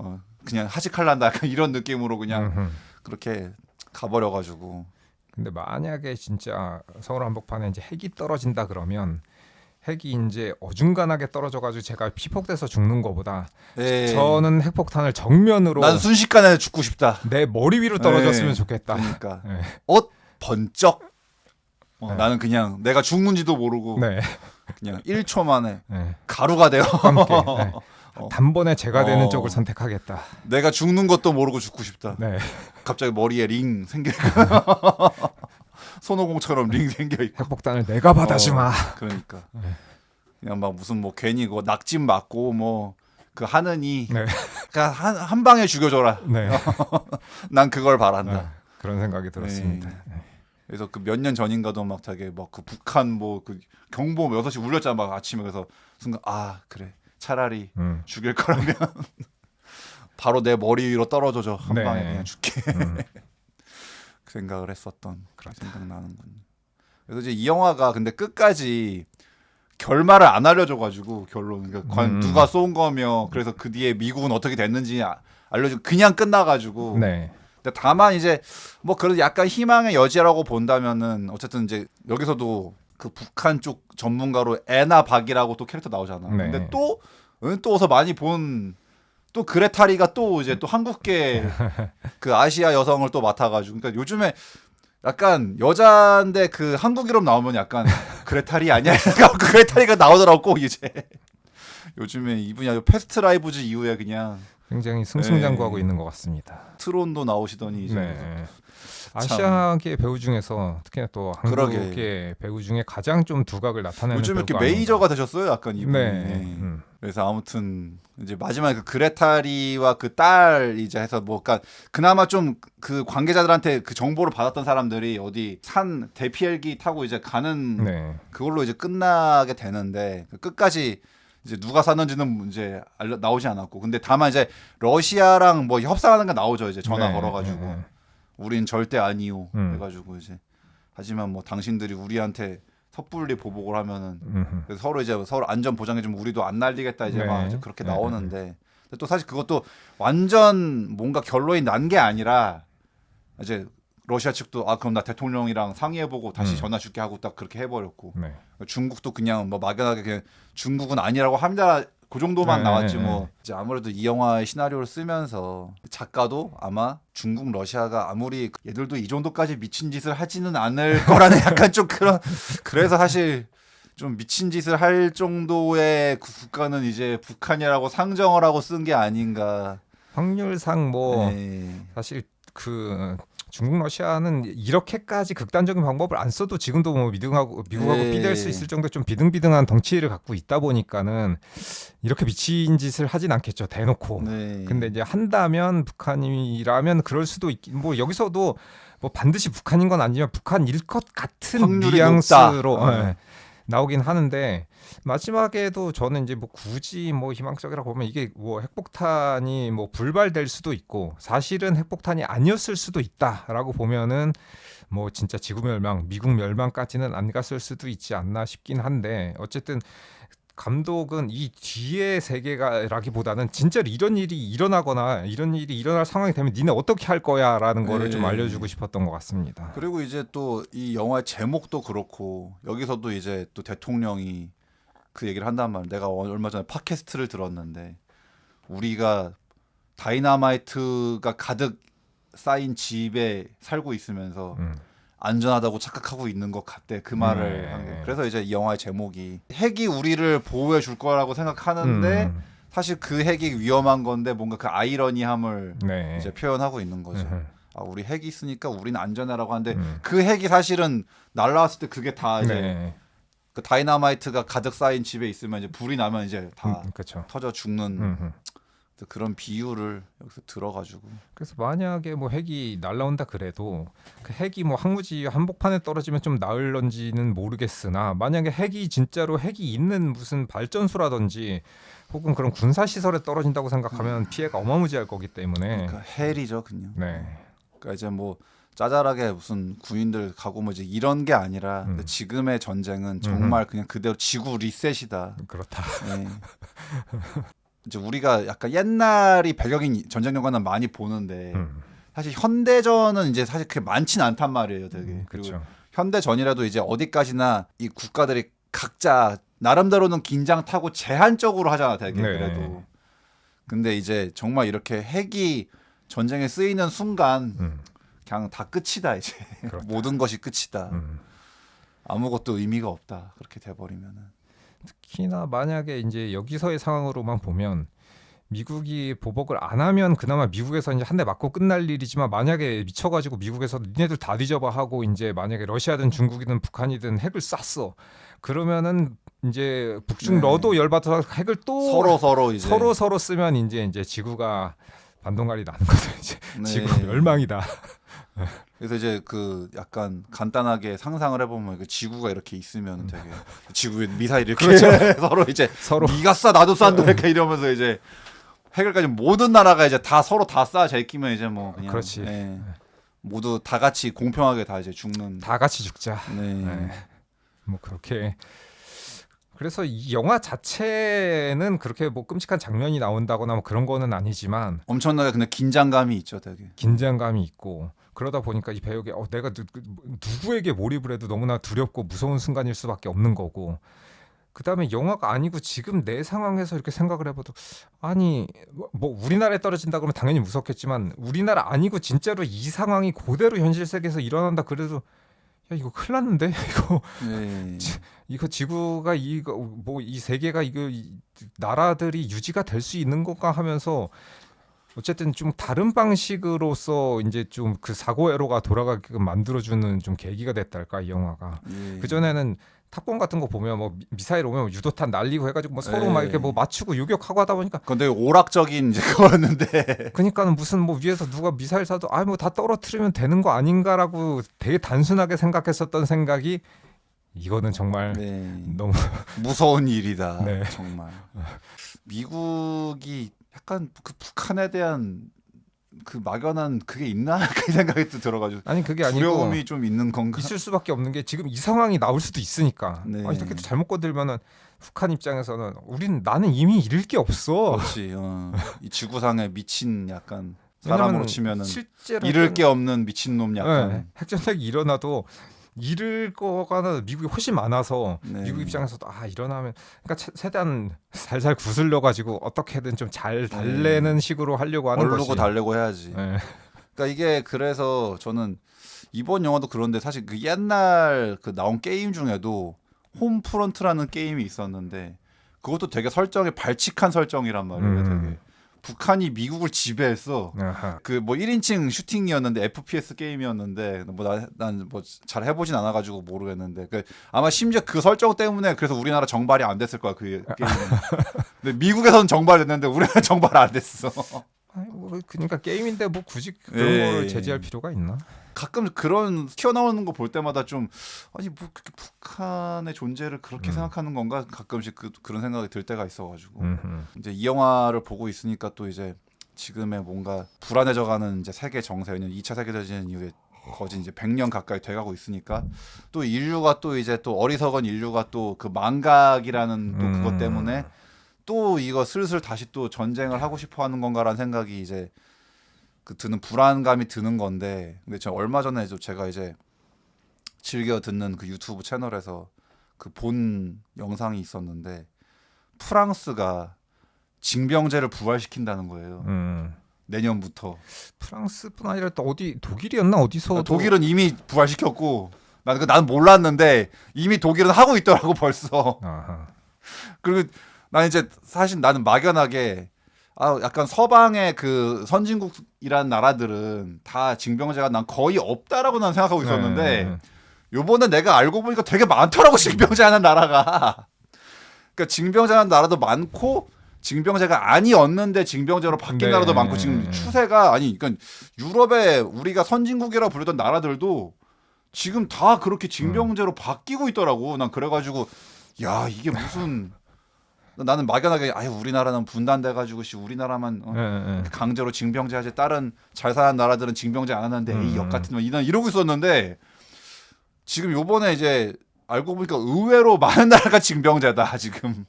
그냥 하직할란다 약간 이런 느낌으로 그냥 그렇게 가버려가지고. 근데 만약에 진짜 서울 한복판에 이제 핵이 떨어진다 그러면 핵이 이제 어중간하게 떨어져가지고 제가 피폭돼서 죽는 거보다 네. 저는 핵폭탄을 정면으로 난 순식간에 죽고 싶다. 내 머리 위로 떨어졌으면 네. 좋겠다. 그러니까 네. 번쩍. 네. 나는 그냥 내가 죽는지도 모르고 네. 그냥 1초 만에 네. 가루가 되어 함께 네. 단번에 제가 되는 어. 쪽을 선택하겠다. 내가 죽는 것도 모르고 죽고 싶다. 네. 갑자기 머리에 링 생겨 있고 손오공처럼 링 생겨 있고. 핵폭탄을 내가 받아주마. 그러니까 네. 그냥 막 무슨 뭐 괜히 그 낙진 맞고 뭐 그 하느니 네. 그냥 한 방에 죽여줘라. 네. 난 그걸 바란다. 네. 그런 생각이 들었습니다. 네. 그래서 그 몇 년 전인가도 막 되게 막 그 북한 뭐 그 경보 6시 울렸잖아 막 아침에. 그래서 순간 그래 차라리 죽일 거라면 바로 내 머리 위로 떨어져줘 한 네. 방에 그냥 죽게. 그 생각을 했었던 생각나는군. 그래서 이제 이 영화가 근데 끝까지 결말을 안 알려줘가지고 결론 그러니까 누가 쏜 거며 그래서 그 뒤에 미국은 어떻게 됐는지 알려주고 그냥 끝나가지고. 네. 근데 다만 이제 뭐 그래도 약간 희망의 여지라고 본다면은 어쨌든 이제 여기서도 그 북한 쪽 전문가로 애나 박이라고 또 캐릭터 나오잖아. 네. 근데 또 어서 많이 본 또 그레타리가 또 이제 또 한국계 그 아시아 여성을 또 맡아가지고 그러니까 요즘에 약간 여자인데 그 한국 이름 나오면 약간 그레타리 아니야? 그레타리가 나오더라고 꼭 이제. 요즘에 이분이 아주 패스트 라이브즈 이후에 그냥 굉장히 승승장구하고 있는 것 같습니다. 트론도 나오시더니 이제 네. 아시아계 배우 중에서 특히나 또 한국계 배우 중에 가장 좀 두각을 나타내는 요즘 이렇게 배우가 메이저가 아닌가. 되셨어요, 약간 이분이. 네. 그래서 아무튼 이제 마지막에 그 그레타리와 그 딸 이제 해서 뭐 그러니까 그나마 좀 그 관계자들한테 그 정보를 받았던 사람들이 어디 산 대피 헬기 타고 이제 가는 네. 그걸로 이제 끝나게 되는데 끝까지 이제 누가 샀는지는 이제 나오지 않았고 근데 다만 이제 러시아랑 뭐 협상하는 게 나오죠 이제 전화 네. 걸어가지고 우린 절대 아니요 해가지고 이제 하지만 뭐 당신들이 우리한테 섣불리 보복을 하면은 그래서 서로 이제 서로 안전 보장해 좀 우리도 안 날리겠다 이제 네. 막 이제 그렇게 나오는데 근데 또 사실 그것도 완전 뭔가 결론이 난 게 아니라 이제 러시아 측도 그럼 나 대통령이랑 상의해보고 다시 음. 전화 줄게 하고 딱 그렇게 해버렸고 네. 중국도 그냥 뭐 막연하게 그냥 중국은 아니라고 합니다. 그 정도만 네, 나왔지 네, 뭐 네. 이제 아무래도 이 영화의 시나리오를 쓰면서 작가도 아마 중국 러시아가 아무리 얘들도 이 정도까지 미친 짓을 하지는 않을 거라는 약간 좀 그런 그래서 사실 좀 미친 짓을 할 정도의 그 국가는 이제 북한이라고 상정을 하고 쓴 게 아닌가. 확률상 뭐 네. 사실 그 중국 러시아는 이렇게까지 극단적인 방법을 안 써도 지금도 뭐 미국하고 비교될 수 있을 정도 좀 비등비등한 덩치를 갖고 있다 보니까는 이렇게 미친 짓을 하진 않겠죠, 대놓고. 네. 근데 이제 한다면 북한이라면 그럴 수도 있긴 뭐 여기서도 뭐 반드시 북한인 건 아니지만 북한일 것 같은 확률이 뉘앙스로 높다. 예, 나오긴 하는데 마지막에도 저는 이제 뭐 굳이 뭐 희망적이라고 보면 이게 뭐 핵폭탄이 뭐 불발될 수도 있고 사실은 핵폭탄이 아니었을 수도 있다라고 보면은 뭐 진짜 지구 멸망, 미국 멸망까지는 안 갔을 수도 있지 않나 싶긴 한데 어쨌든 감독은 이 뒤의 세계가라기보다는 진짜로 이런 일이 일어나거나 이런 일이 일어날 상황이 되면 니네 어떻게 할 거야라는 거를 좀 네. 알려주고 싶었던 것 같습니다. 그리고 이제 또 이 영화의 제목도 그렇고 여기서도 이제 또 대통령이 그 얘기를 한단 말이야. 내가 얼마 전에 팟캐스트를 들었는데 우리가 다이나마이트가 가득 쌓인 집에 살고 있으면서 음. 안전하다고 착각하고 있는 것 같대. 그 말을 네. 한 게. 그래서 이제 이 영화의 제목이 핵이 우리를 보호해 줄 거라고 생각하는데 사실 그 핵이 위험한 건데 뭔가 그 아이러니함을 네. 이제 표현하고 있는 거죠. 음흠. 우리 핵이 있으니까 우리는 안전하라고 하는데 음. 그 핵이 사실은 날라왔을 때 그게 다 이제 네. 그 다이나마이트가 가득 쌓인 집에 있으면 이제 불이 나면 이제 다 그렇죠. 터져 죽는 음흠. 그런 비유를 여기서 들어가지고 그래서 만약에 뭐 핵이 날라온다 그래도 그 핵이 뭐 항무지 한복판에 떨어지면 좀 나을런지는 모르겠으나 만약에 핵이 진짜로 핵이 있는 무슨 발전소라든지 혹은 그런 군사 시설에 떨어진다고 생각하면 피해가 어마무지할 거기 때문에 그러니까 헬이죠 그냥. 네. 그러니까 이제 뭐 짜잘하게 무슨 구인들 가고 뭐 이제 이런 게 아니라 지금의 전쟁은 정말 그냥 그대로 지구 리셋이다. 그렇다. 네. 이제 우리가 약간 옛날이 배경인 전쟁 영화는 많이 보는데 사실 현대전은 이제 사실 그렇게 많진 않단 말이에요, 되게. 그리고 그렇죠. 현대전이라도 이제 어디까지나 이 국가들이 각자 나름대로는 긴장 타고 제한적으로 하잖아, 되게 네. 그래도. 근데 이제 정말 이렇게 핵이 전쟁에 쓰이는 순간 그냥 다 끝이다 이제. 그렇다. 모든 것이 끝이다. 아무것도 의미가 없다. 그렇게 돼버리면은. 특히나 만약에 이제 여기서의 상황으로만 보면 미국이 보복을 안 하면 그나마 미국에서 이제 한 대 맞고 끝날 일이지만 만약에 미쳐가지고 미국에서 니네들 다 뒤져봐 하고 이제 만약에 러시아든 중국이든 북한이든 핵을 쐈어. 그러면은 이제 북중러도 열받아서 핵을 또 서로 이제 서로 쓰면 이제 지구가 반동갈이 나는 거죠. 이제 네. 지구가 멸망이다. 그래서 이제 그 약간 간단하게 상상을 해보면 그 지구가 이렇게 있으면 되게 지구에 미사일 이렇게 서로 이제 서로 네가 쏴 나도 쏜다 이렇게 이러면서 이제 핵을 가진 모든 나라가 이제 다 서로 다 쏴 제끼면 이제 뭐 그냥 그렇지. 예, 모두 다 같이 공평하게 다 이제 죽는. 다 같이 죽자. 네. 네. 뭐 그렇게 그래서 이 영화 자체는 그렇게 뭐 끔찍한 장면이 나온다거나 뭐 그런 거는 아니지만 엄청나게 근데 긴장감이 있죠, 되게. 긴장감이 있고 그러다 보니까 이 배우가 내가 누구에게 몰입을 해도 너무나 두렵고 무서운 순간일 수밖에 없는 거고 그다음에 영화가 아니고 지금 내 상황에서 이렇게 생각을 해봐도 아니 뭐 우리나라에 떨어진다 그러면 당연히 무섭겠지만 우리나라 아니고 진짜로 이 상황이 그대로 현실 세계에서 일어난다 그래도 야 이거 큰일 났는데 네. 이거 지구가 이거 뭐 이 세계가 이거 나라들이 유지가 될 수 있는 건가 하면서 어쨌든 좀 다른 방식으로서 이제 좀 그 사고 회로가 돌아가게끔 만들어주는 좀 계기가 됐달까 이 영화가. 예. 그 전에는 탑건 같은 거 보면 뭐 미사일 오면 유도탄 날리고 해가지고 뭐 서로 막 이렇게 뭐 맞추고 요격하고 하다 보니까 근데 오락적인 이제 그거였는데. 그러니까는 무슨 뭐 위에서 누가 미사일 쏴도 아 뭐 다 떨어뜨리면 되는 거 아닌가라고 되게 단순하게 생각했었던 생각이 이거는 정말 네. 너무 무서운 일이다. 네. 정말. 미국이 약간 그 북한에 대한 그 막연한 그게 있나 그 생각이 또 들어가지고 아니 그게 아니고 두려움이 좀 있는 건가? 있을 수밖에 없는 게 지금 이 상황이 나올 수도 있으니까. 네. 아니 이렇게 잘못 건들면은 북한 입장에서는 나는 이미 잃을 게 없어. 그렇지. 이 지구상에 미친 약간 사람으로 왜냐면 치면은 실제로 잃을 게 없는 미친놈 약간. 네, 핵전쟁이 일어나도 잃을 거가 미국이 훨씬 많아서 네. 미국 입장에서도 일어나면 그러니까 최대한 살살 구슬려 가지고 어떻게든 좀 잘 달래는 식으로 하려고 하는 얼르고 것이. 달래고 해야지. 네. 그러니까 이게 그래서 저는 이번 영화도 그런데 사실 그 옛날 그 나온 게임 중에도 홈프런트라는 게임이 있었는데 그것도 되게 설정이 발칙한 설정이란 말이에요. 되게 북한이 미국을 지배했어. 아하. 그 뭐 1인칭 슈팅이었는데 FPS 게임이었는데 뭐 난 뭐 잘 해보진 않아가지고 모르겠는데 그 아마 심지어 그 설정 때문에 그래서 우리나라 정발이 안 됐을 거야 그 게임은. 근데 미국에서는 정발됐는데 우리나라 정발 안 됐어. 뭐 그러니까 게임인데 뭐 굳이 그런 예. 거를 제지할 필요가 있나? 가끔 그런 튀어나오는 거 볼 때마다 좀 아니 뭐 그렇게 북한의 존재를 그렇게 생각하는 건가 가끔씩 그런 생각이 들 때가 있어가지고 이제 이 영화를 보고 있으니까 또 이제 지금의 뭔가 불안해져가는 이제 세계 정세, 2차 세계대전 이후에 거진 이제 100년 가까이 돼가고 있으니까 또 인류가 또 이제 또 어리석은 인류가 또 그 망각이라는 또 그것 때문에 또 이거 슬슬 다시 또 전쟁을 하고 싶어하는 건가라는 생각이 이제 그 드는 불안감이 드는 건데 근데 저 얼마 전에 제가 이제 즐겨 듣는 그 유튜브 채널에서 그 본 영상이 있었는데 프랑스가 징병제를 부활시킨다는 거예요. 내년부터. 프랑스뿐 아니라 또 어디 독일이었나 어디서 독일은 이미 부활시켰고 난 몰랐는데 이미 독일은 하고 있더라고 벌써. 아하. 그리고 난 이제 사실 나는 막연하게 약간 서방의 그 선진국이란 나라들은 다 징병제가 난 거의 없다라고 난 생각하고 있었는데 요번에 내가 알고 보니까 되게 많더라고 징병제 하는 나라가. 그러니까 징병제 하는 나라도 많고 징병제가 아니었는데 징병제로 바뀐 나라도 많고 지금 추세가 그러니까 유럽에 우리가 선진국이라고 부르던 나라들도 지금 다 그렇게 징병제로 바뀌고 있더라고. 난 그래가지고 야 이게 무슨 나는 막연하게 우리나라는 분단돼가지고 우리나라만 강제로 징병제 하지 다른 잘 사는 나라들은 징병제 안 하는데 에이 역 같은 거 이러고 있었는데 지금 요번에 이제 알고 보니까 의외로 많은 나라가 징병제다 지금.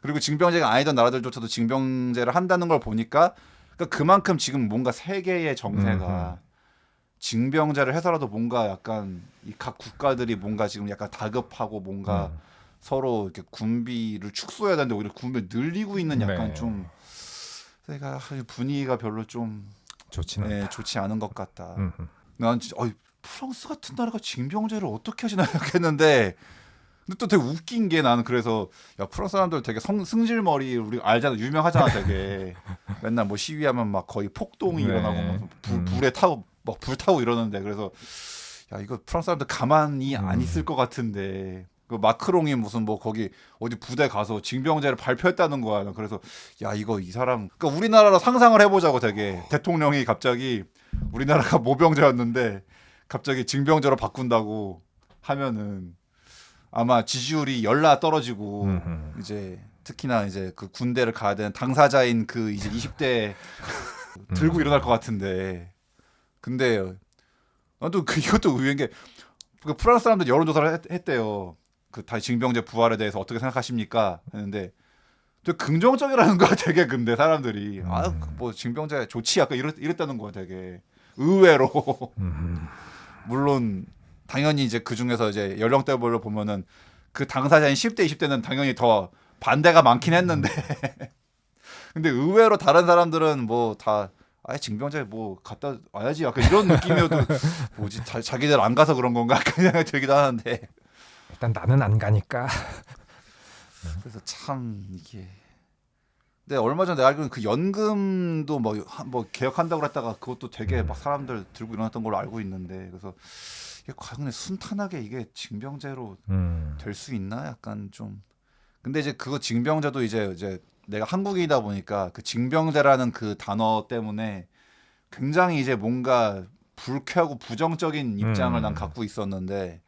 그리고 징병제가 아니던 나라들조차도 징병제를 한다는 걸 보니까 그러니까 그만큼 지금 뭔가 세계의 정세가 징병제를 해서라도 뭔가 약간 이 각 국가들이 뭔가 지금 약간 다급하고 뭔가 서로 이렇게 군비를 축소해야 되는데 오히려 군비를 늘리고 있는 약간 좀 그러니까 분위기가 별로 좀 좋지 않은 것 같다. 난 진짜 프랑스 같은 나라가 징병제를 어떻게 하시나 생각했는데 근데 또 되게 웃긴 게 나는 그래서 야 프랑스 사람들 되게 승질머리 우리 알잖아 유명하잖아 되게 맨날 뭐 시위하면 막 거의 폭동이 일어나고 막 불에 타고 막 불 타고 이러는데 그래서 야 이거 프랑스 사람들 가만히 안 있을 것 같은데 그 마크롱이 무슨 뭐 거기 어디 부대 가서 징병제를 발표했다는 거야. 나 그래서 야 이거 이 사람 그러니까 우리나라로 상상을 해보자고 되게 대통령이 갑자기 우리나라가 모병제였는데 갑자기 징병제로 바꾼다고 하면은 아마 지지율이 열나 떨어지고 이제 특히나 이제 그 군대를 가야 되는 당사자인 그 이제 20대 들고 일어날 것 같은데 근데 또 이것도 의외인 게 그 프랑스 사람들 여론조사를 했대요. 그 다시 징병제 부활에 대해서 어떻게 생각하십니까? 했는데 되게 긍정적이라는 거야 되게 근데 사람들이 뭐 징병제 좋지 약간 이랬다는 거야 되게 의외로. 물론 당연히 이제 그 중에서 이제 연령대별로 보면은 그 당사자인 10대 20대는 당연히 더 반대가 많긴 했는데 근데 의외로 다른 사람들은 뭐 다 징병제 뭐 갔다 와야지 약간 이런 느낌이어도 뭐지 자기들 안 가서 그런 건가 그런 생각이 들기도 하는데 일단 나는 안 가니까. 그래서 참 이게 근데 얼마 전에 내가 알기로는 그 연금도 뭐 개혁한다고 했다가 그것도 되게 막 사람들 들고 일어났던 걸로 알고 있는데 그래서 이게 과연 순탄하게 이게 징병제로 될 수 있나 약간 좀 근데 이제 그거 징병제도 이제 내가 한국인이다 보니까 그 징병제라는 그 단어 때문에 굉장히 이제 뭔가 불쾌하고 부정적인 입장을 난 갖고 있었는데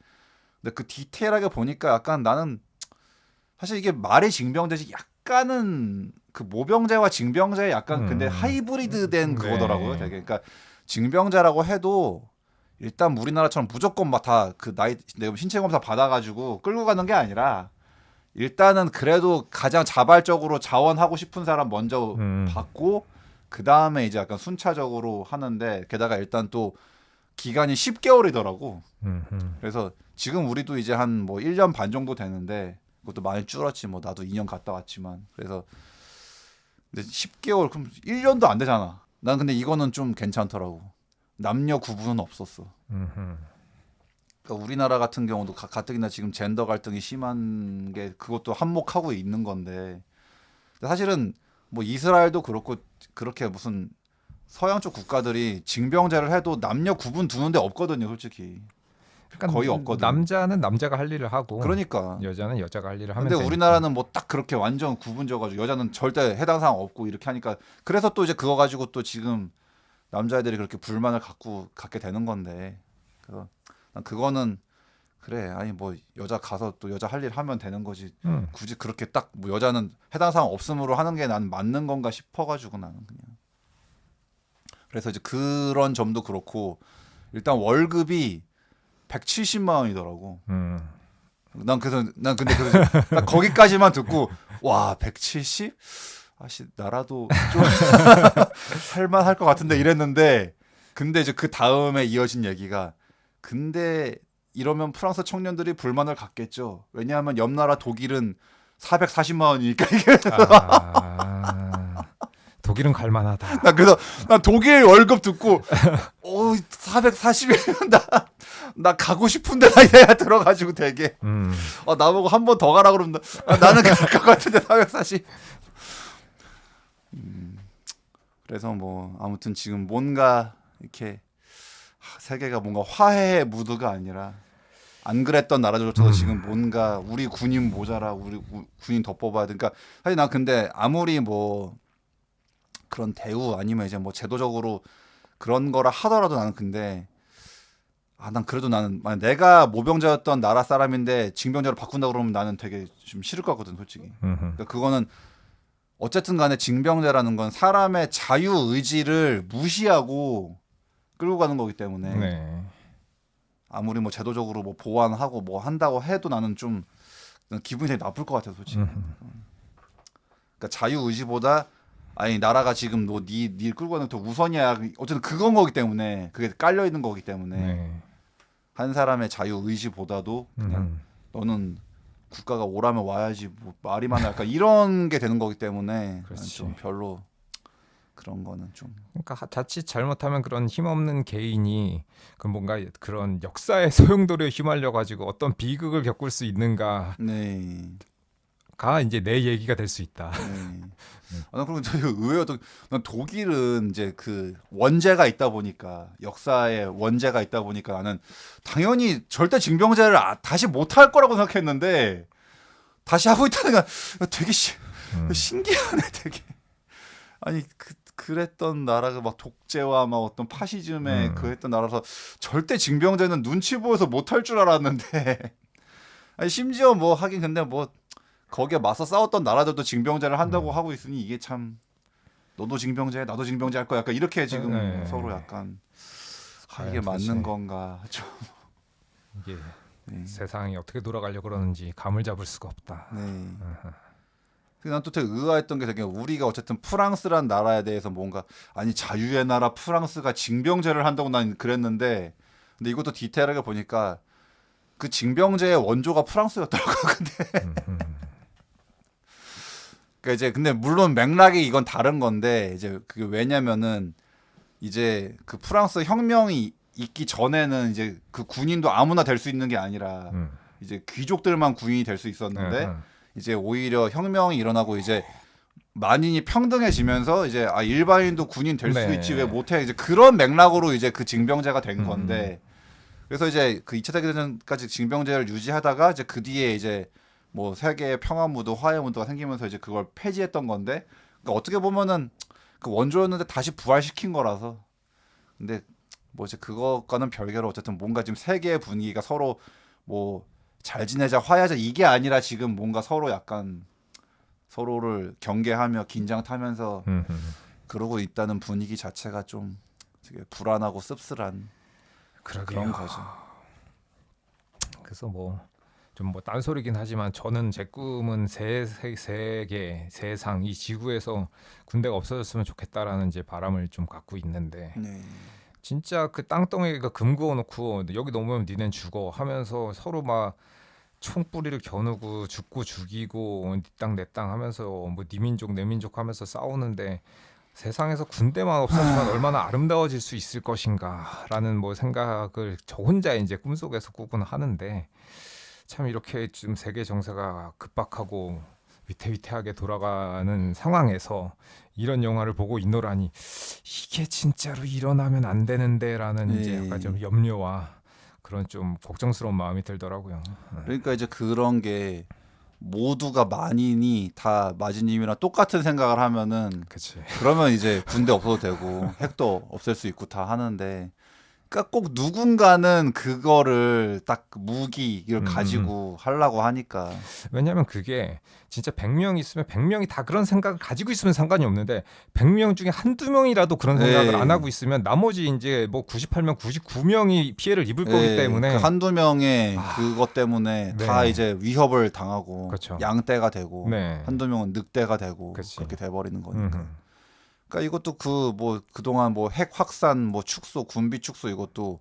근데 그 디테일하게 보니까 약간 나는 사실 이게 말이 징병제지 약간은 그 모병제와 징병제 약간 근데 하이브리드된 그거더라고요 되게 그러니까 징병제라고 해도 일단 우리나라처럼 무조건 막 다 그 나이 내가 신체 검사 받아가지고 끌고 가는 게 아니라 일단은 그래도 가장 자발적으로 자원하고 싶은 사람 먼저 받고 그 다음에 이제 약간 순차적으로 하는데 게다가 일단 또 기간이 10개월이더라고. 그래서 지금 우리도 이제 한 뭐 1년 반 정도 되는데 그것도 많이 줄었지. 뭐 나도 2년 갔다 왔지만. 그래서 근데 10개월 그럼 1년도 안 되잖아. 난 근데 이거는 좀 괜찮더라고. 남녀 구분은 없었어. 그러니까 우리나라 같은 경우도 가뜩이나 지금 젠더 갈등이 심한 게 그것도 한몫하고 있는 건데 사실은 뭐 이스라엘도 그렇고 그렇게 무슨 서양 쪽 국가들이 징병제를 해도 남녀 구분 두는 데 없거든요, 솔직히. 그러니까 거의 없거든. 남자는 남자가 할 일을 하고 그러니까. 여자는 여자가 할 일을 하면 근데 되니까. 우리나라는 뭐 딱 그렇게 완전 구분져가지고 여자는 절대 해당 사항 없고 이렇게 하니까 그래서 또 이제 그거 가지고 또 지금 남자애들이 그렇게 불만을 갖게 되는 건데 그래서 난 그거는 그래 아니 뭐 여자 가서 또 여자 할 일 하면 되는 거지 굳이 그렇게 딱 뭐 여자는 해당 사항 없음으로 하는 게 난 맞는 건가 싶어가지고 나는 그냥 그래서 이제 그런 점도 그렇고 일단 월급이 170만 원이더라고. 난 근데 그래서 딱 거기까지만 듣고 와 170? 아씨 나라도 좀 할만할 것 같은데 이랬는데 근데 이제 그 다음에 이어진 얘기가 근데 이러면 프랑스 청년들이 불만을 갖겠죠. 왜냐하면 옆 나라 독일은 440만 원이니까 이게 독일은 갈만하다. 나 그래서 난 독일 월급 듣고 440이면 나 가고 싶은데 나 이래야 들어가지고 되게 나보고 한 번 더 가라 그러면 나는 갈 것 같은데 440. 그래서 뭐 아무튼 지금 뭔가 이렇게 세계가 뭔가 화해의 무드가 아니라 안 그랬던 나라들조차도 지금 뭔가 우리 군인 모자라 우리 군인 더 뽑아야 돼. 그러니까 사실 난 근데 아무리 뭐 그런 대우 아니면 이제 뭐 제도적으로 그런 거라 하더라도 나는 근데 난 그래도 나는 만약 내가 모병자였던 나라 사람인데 징병제로 바꾼다 그러면 나는 되게 좀 싫을 것 같거든 솔직히. 그러니까 그거는 어쨌든 간에 징병제라는 건 사람의 자유 의지를 무시하고 끌고 가는 거기 때문에 네. 아무리 뭐 제도적으로 뭐 보완하고 뭐 한다고 해도 나는 좀 기분이 되게 나쁠 것 같아서 솔직히. 그러니까 자유 의지보다 아니 나라가 지금 뭐니 끌고 가는 게 더 우선이야. 어쨌든 그건 거기 때문에 그게 깔려 있는 거기 때문에 네. 한 사람의 자유 의지보다도 그냥 너는 국가가 오라면 와야지 뭐 말이 많아 약간 이런 게 되는 거기 때문에 난 좀 별로 그런 거는 좀 그러니까 자칫 잘못하면 그런 힘없는 개인이 그 뭔가 그런 역사의 소용돌이에 휘말려 가지고 어떤 비극을 겪을 수 있는가가 네. 이제 내 얘기가 될 수 있다. 네. 난 그리고 되게 의외였던 난 독일은 이제 그 원죄가 있다 보니까 역사에 원죄가 있다 보니까 나는 당연히 절대 징병제를 다시 못 할 거라고 생각했는데 다시 하고 있다는 게 되게 신기하네 되게 아니 그랬던 나라가 막 독재와 막 어떤 파시즘에 그 했던 나라라서 절대 징병제는 눈치 보여서 못 할 줄 알았는데 아니 심지어 뭐 하긴 근데 뭐 거기에 맞서 싸웠던 나라들도 징병제를 한다고 하고 있으니 이게 참 너도 징병제 나도 징병제 할 거야 약간 이렇게 지금 서로 약간 이게 맞는 건가 좀 이게 세상이 어떻게 돌아가려고 그러는지 감을 잡을 수가 없다. 네. 난 또 되게 의아했던 게 되게 우리가 어쨌든 프랑스란 나라에 대해서 뭔가 아니 자유의 나라 프랑스가 징병제를 한다고 난 그랬는데 근데 이것도 디테일하게 보니까 그 징병제의 원조가 프랑스였더라고 근데 그러니까 이제 근데 물론 맥락이 이건 다른 건데 이제 그게 왜냐면은 이제 그 프랑스 혁명이 있기 전에는 이제 그 군인도 아무나 될 수 있는 게 아니라 이제 귀족들만 군인이 될 수 있었는데 이제 오히려 혁명이 일어나고 이제 만인이 평등해지면서 이제 일반인도 군인 될 수 있지 왜 못해 이제 그런 맥락으로 이제 그 징병제가 된 건데 그래서 이제 그 2차 세계대전까지 징병제를 유지하다가 이제 그 뒤에 이제 뭐 세계 평화 무드, 화해 무드가 생기면서 이제 그걸 폐지했던 건데 그러니까 어떻게 보면은 그 원조였는데 다시 부활시킨 거라서 근데 뭐 이제 그거과는 별개로 어쨌든 뭔가 지금 세계의 분위기가 서로 뭐 잘 지내자 화해하자 이게 아니라 지금 뭔가 서로 약간 서로를 경계하며 긴장 타면서 그러고 있다는 분위기 자체가 좀 되게 불안하고 씁쓸한 그런 거죠. 그래서 뭐 좀 뭐 딴소리긴 하지만 저는 제 꿈은 세계 세상 이 지구에서 군대가 없어졌으면 좋겠다라는 이제 바람을 좀 갖고 있는데 네. 진짜 그 땅덩이가 금 그어놓고 여기 넘으면 니넨 죽어 하면서 서로 막 총뿌리를 겨누고 죽고 죽이고 니 땅 내 땅 하면서 뭐 니 민족 내 민족 하면서 싸우는데 세상에서 군대만 없어지면 얼마나 아름다워질 수 있을 것인가라는 뭐 생각을 저 혼자 이제 꿈속에서 꾸곤 하는데 참 이렇게 지금 세계 정세가 급박하고 위태위태하게 돌아가는 상황에서 이런 영화를 보고 있노라니 이게 진짜로 일어나면 안 되는데라는 이제 네. 약간 좀 염려와 그런 좀 걱정스러운 마음이 들더라고요. 그러니까 이제 그런 게 모두가 만인이 다 마지님이랑 똑같은 생각을 하면은 그치. 그러면 이제 군대 없어도 되고 핵도 없앨 수 있고 다 하는데 그러니까 꼭 누군가는 그거를 딱 무기를 가지고 하려고 하니까 왜냐하면 그게 진짜 100명 있으면 100명이 다 그런 생각을 가지고 있으면 상관이 없는데 100명 중에 한두 명이라도 그런 생각을 네. 안 하고 있으면 나머지 이제 뭐 98명, 99명이 피해를 입을 거기 예, 때문에 그 한두 명의 그것 때문에 네. 다 이제 위협을 당하고 그렇죠. 양떼가 되고 네. 한두 명은 늑대가 되고 그치. 그렇게 돼버리는 거니까. 음흠. 그러니까 이것도 그 뭐 그동안 뭐 핵 확산 뭐 축소 군비 축소 이것도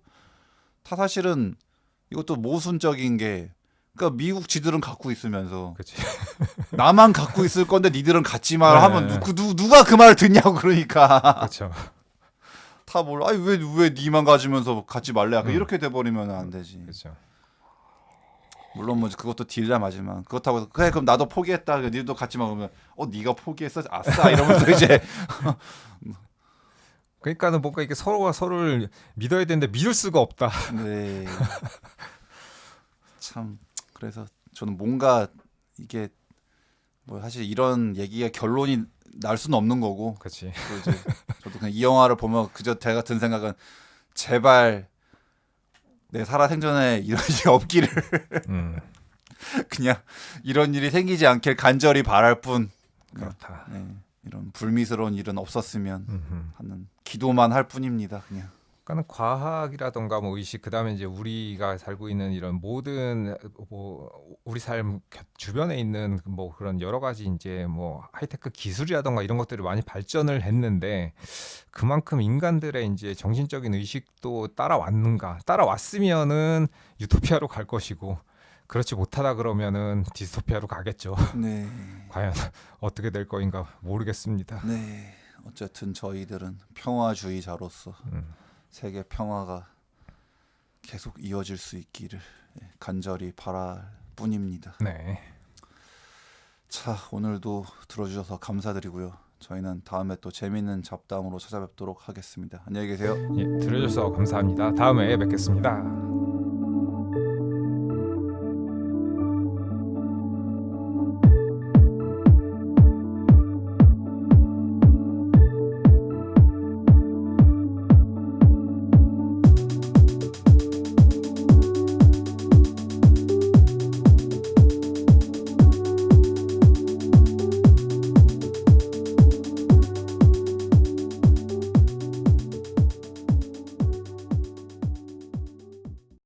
다 사실은 이것도 모순적인 게 그러니까 미국 지들은 갖고 있으면서 그치. 나만 갖고 있을 건데 니들은 갖지 마 네. 하면 누가 그 말을 듣냐고 그러니까 그렇죠. 다 몰라 아니 왜 니만 가지면서 갖지 말래 약간 음. 이렇게 돼버리면 안 되지. 그렇죠. 물론 뭐 그것도 딜레마지만 그렇다고 해서 그래 그럼 나도 포기했다 니도 갖지 마 그러면 네가 포기했어 아싸 이러면서 이제 그러니까는 뭔가 이게 서로가 서로를 믿어야 되는데 믿을 수가 없다. 네. 참 그래서 저는 뭔가 이게 뭐 사실 이런 얘기가 결론이 날 수는 없는 거고 그렇지. 또 이제 저도 그냥 이 영화를 보면 그저 제가 든 생각은 제발 내 살아생전에 이런 일이 없기를 그냥 이런 일이 생기지 않길 간절히 바랄 뿐 그렇다. 네, 이런 불미스러운 일은 없었으면 음흠. 하는 기도만 할 뿐입니다 그냥. 그러니까는 과학이라던가 뭐 의식 그다음에 이제 우리가 살고 있는 이런 모든 뭐 우리 삶 주변에 있는 뭐 그런 여러 가지 이제 뭐 하이테크 기술이라던가 이런 것들이 많이 발전을 했는데 그만큼 인간들의 이제 정신적인 의식도 따라왔으면은 유토피아로 갈 것이고 그렇지 못하다 그러면은 디스토피아로 가겠죠. 네. 과연 어떻게 될 거인가 모르겠습니다. 네. 어쨌든 저희들은 평화주의자로서 세계 평화가 계속 이어질 수 있기를 간절히 바랄 뿐입니다. 네. 자, 오늘도 들어주셔서 감사드리고요. 저희는 다음에 또 재미있는 잡담으로 찾아뵙도록 하겠습니다. 안녕히 계세요. 예, 들어주셔서 감사합니다. 다음에 뵙겠습니다.